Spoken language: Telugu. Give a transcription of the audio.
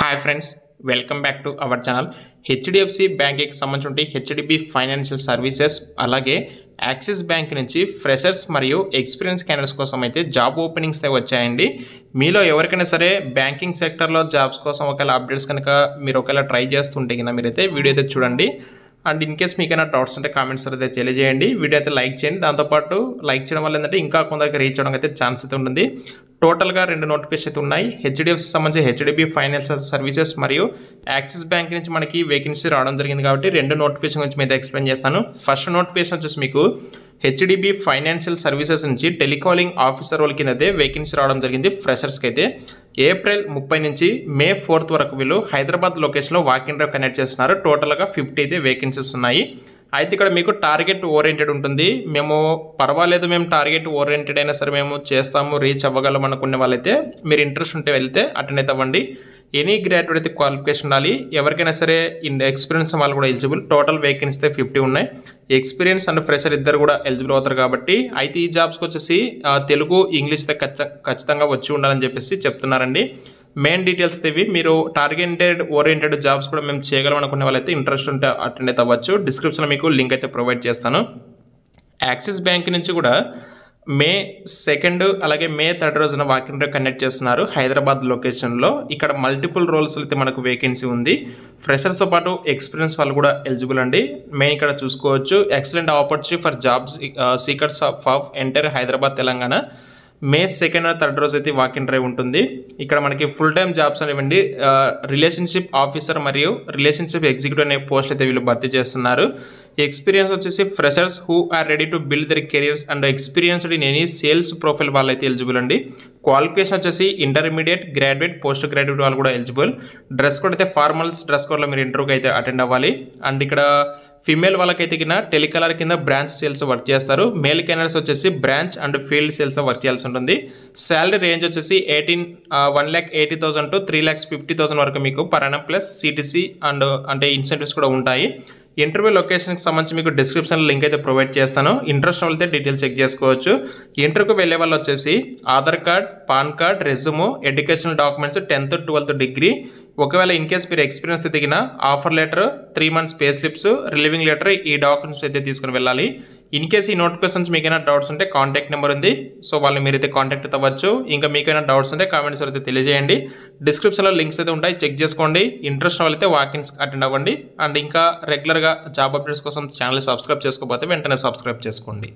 Hi friends, welcome back to our channel. HDFC బ్యాంక్కి సంబంధించి హెచ్డిబి ఫైనాన్షియల్ సర్వీసెస్ అలాగే యాక్సిస్ బ్యాంక్ నుంచి ఫ్రెషర్స్ మరియు ఎక్స్పీరియన్స్ క్యాండిడేట్స్ కోసం అయితే జాబ్ ఓపెనింగ్స్ అయితే వచ్చాయండి. మీలో ఎవరికైనా సరే బ్యాంకింగ్ సెక్టర్లో జాబ్స్ కోసం ఒకవేళ అప్డేట్స్ కనుక మీరు ఒకవేళ ట్రై చేస్తుంటే కనుక మీరైతే వీడియో అయితే చూడండి. అండ్ ఇన్ కేస్ మీకైనా డౌట్స్ ఉంటే కామెంట్స్ అయితే తెలియజేయండి. వీడియో అయితే లైక్ చేయండి. దాంతోపాటు లైక్ చేయడం వల్ల ఏంటంటే ఇంకా కొందరికి రీచ్ అవ్వడం అయితే ఛాన్స్ అయితే ఉంటుంది. టోటల్గా 2 నోటిఫికేషన్ అయితే ఉన్నాయి. హెచ్డిఎఫ్సి సంబంధించి హెచ్డిబి ఫైనాన్షియల్ సర్వీసెస్ మరియు యాక్సిస్ బ్యాంక్ నుంచి మనకి వేకెన్సీ రావడం జరిగింది కాబట్టి 2 నోటిఫికేషన్ గురించి మీద ఎక్స్ప్లెయిన్ చేస్తాను. ఫస్ట్ నోటిఫికేషన్ వచ్చేసి మీకు హెచ్డిబి ఫైనాన్షియల్ సర్వీసెస్ నుంచి టెలికాలింగ్ ఆఫీసర్ రోల్ కింద అయితే వేకెన్సీ రావడం జరిగింది. ఫ్రెషర్స్కి అయితే ఏప్రిల్ 30 నుంచి మే 4 వరకు వీళ్ళు హైదరాబాద్ లొకేషన్లో వాక్ ఇన్ డ్రైవ్ కండక్ట్ చేస్తున్నారు. టోటల్గా 50 అయితే వేకెన్సీస్ ఉన్నాయి. అయితే ఇక్కడ మీకు టార్గెట్ ఓరియంటెడ్ ఉంటుంది. మేము పర్వాలేదు, మేము టార్గెట్ ఓరియంటెడ్ అయినా సరే మేము చేస్తాము, రీచ్ అవ్వగలం అనుకునే వాళ్ళైతే మీరు ఇంట్రెస్ట్ ఉంటే వెళ్తే అటెండ్ అయితే అవ్వండి. ఎనీ గ్రాడ్యుయేట్ అయితే క్వాలిఫికేషన్ ఉండాలి. ఎవరికైనా సరే ఎక్స్పీరియన్స్ వాళ్ళు కూడా ఎలిజిబుల్. టోటల్ వేకెన్సీ అయితే 50 ఉన్నాయి. ఎక్స్పీరియన్స్ అండ్ ఫ్రెషర్ ఇద్దరు కూడా ఎలిజిబుల్ అవుతారు కాబట్టి అయితే ఈ జాబ్స్కి వచ్చేసి తెలుగు ఇంగ్లీష్ ఖచ్చితంగా వచ్చి ఉండాలని చెప్పేసి చెప్తున్నారండి. మెయిన్ డీటెయిల్స్ ఇవి. మీరు టార్గెటెడ్ ఓరియంటెడ్ జాబ్స్ కూడా మేము చేయగలం అనుకునే వాళ్ళైతే ఇంట్రెస్ట్ ఉంటే అటెండ్ అయితే అవ్వచ్చు. డిస్క్రిప్షన్లో మీకు లింక్ అయితే ప్రొవైడ్ చేస్తాను. యాక్సిస్ బ్యాంక్ నుంచి కూడా మే 2 అలాగే మే 3 రోజున వాక్ ఇన్ డ్రైవ్ కండక్ట్ చేస్తున్నారు హైదరాబాద్ లొకేషన్లో. ఇక్కడ మల్టిపుల్ రోల్స్ అయితే మనకు వేకెన్సీ ఉంది. ఫ్రెషర్స్తో పాటు ఎక్స్పీరియన్స్ వాళ్ళు కూడా ఎలిజిబుల్ అండి. మెయిన్ ఇక్కడ చూసుకోవచ్చు. Excellent opportunity for jobs seekers of entire Hyderabad Telangana. May 2 and 3 రోజు అయితే వాక్ ఇన్ డ్రైవ్ ఉంటుంది. ఇక్కడ మనకి ఫుల్ టైమ్ జాబ్స్ అనేవండి. రిలేషన్షిప్ ఆఫీసర్ మరియు రిలేషన్షిప్ ఎగ్జిక్యూటివ్ అనే పోస్ట్ అయితే వీళ్ళు భర్తీ చేస్తున్నారు. ఎక్స్పీరియన్స్ వచ్చేసి freshers who are ready to build their careers and experienced in any sales profile వాళ్ళు అయితే ఎలిజిబుల్ అండి. క్వాలిఫికేషన్ వచ్చేసి ఇంటర్మీడియట్, గ్రాడ్యుయేట్, పోస్ట్ గ్రాడ్యుయేట్ వాళ్ళు కూడా ఎలిజిబుల్. డ్రెస్ కోడ్ అయితే ఫార్మల్స్ డ్రెస్ కోడ్లో మీరు ఇంటర్వ్యూకి అయితే అటెండ్ అవ్వాలి. అండ్ ఇక్కడ ఫీమేల్ వాళ్ళకైతే కింద టెలికాలర్ కింద బ్రాంచ్ సేల్స్ వర్క్ చేస్తారు. మేల్ క్యాండిడేట్స్ వచ్చేసి branch and field sales work చేయాల్సి ఉంటుంది. శాలరీ రేంజ్ వచ్చేసి 1,80,000 to 3,50,000 వరకు మీకు per annum plus CTC and అంటే ఇన్సెంటివ్స్ కూడా ఉంటాయి. ఇంటర్వ్యూ లొకేషన్కి సంబంధించి మీకు డిస్క్రిప్షన్లో లింక్ అయితే ప్రొవైడ్ చేస్తాను. ఇంట్రెస్ట్ అయితే డీటెయిల్స్ చెక్ చేసుకోవచ్చు. ఇంటర్వ్యూకి వెళ్ళే వాళ్ళు వచ్చేసి Aadhaar card, pan card, resume, educational documents, 10th, 12th degree. ఒకవేళ ఇన్ కేస్ మీరు ఎక్స్పీరియన్స్ దిగిన offer letter, 3 months pay slips, relieving letter, ఈ డాక్యుమెంట్స్ అయితే తీసుకుని వెళ్ళాలి. ఇన్ కేస్ ఈ నోటిఫికేషన్స్ మీకైనా డౌట్స్ ఉంటే కాంటాక్ట్ నెంబర్ ఉంది. సో వాళ్ళని మీరైతే కాంటాక్ట్ అవ్వచ్చు. ఇంకా మీకైనా డౌట్స్ ఉంటే కామెంట్స్ అయితే తెలియజేయండి. డిస్క్రిప్షన్లో లింక్స్ అయితే ఉంటాయి, చెక్ చేసుకోండి. ఇంట్రెస్ట్ వాళ్ళైతే వాకిన్స్ అటెండ్ అవ్వండి. అండ్ ఇంకా రెగ్యులర్గా జాబ్ అప్డేట్స్ కోసం ఛానల్ సబ్స్క్రైబ్ చేసుకోకపోతే వెంటనే సబ్స్క్రైబ్ చేసుకోండి.